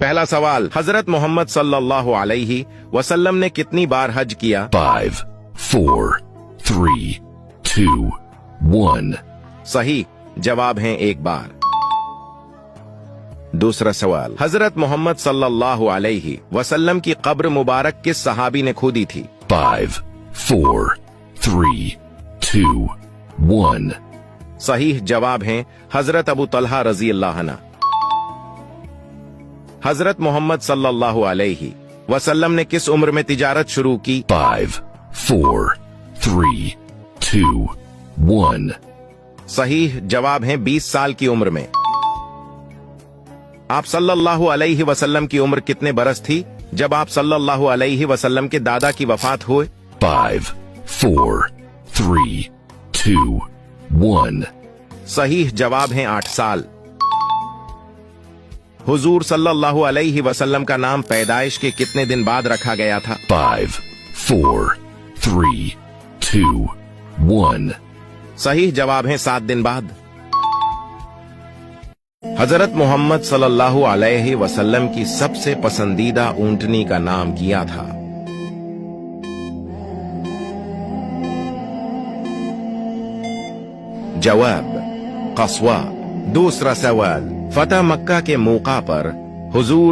पहला सवाल, हजरत मोहम्मद सल्लल्लाहु अलैहि वसल्लम ने कितनी बार हज किया? 5, 4, 3, 2, 1. सही जवाब है एक बार। दूसरा सवाल, हजरत मोहम्मद सल्लल्लाहु अलैहि वसल्लम की कब्र मुबारक किस सहाबी ने खोदी थी? 5, 4, 3, 2, 1. सही जवाब है हजरत अबू तलहा रजी अल्लाह अन्हु। हजरत मोहम्मद सल्लल्लाहु अलैहि वसल्लम ने किस उम्र में तिजारत शुरू की? 5, 4, 3, 2, 1. सही जवाब है 20 साल की उम्र में। आप सल्लल्लाहु अलैहि वसल्लम की उम्र कितने बरस थी जब आप सल्लल्लाहु अलैहि वसल्लम के दादा की वफात हुए? 5, 4, 3, 2, 1. सही जवाब है 8 साल। हुजूर सल्लल्लाहु अलैहि वसल्लम का नाम पैदाइश के कितने दिन बाद रखा गया था? 5, 4, 3, 2, 1. सही जवाब है 7 दिन बाद। हजरत मोहम्मद सल्लल्लाहु अलैहि वसल्लम की सबसे पसंदीदा ऊंटनी का नाम क्या था? जवाब कस्वा। दूसरा सवाल, फतह मक्का के मौका पर हुजूर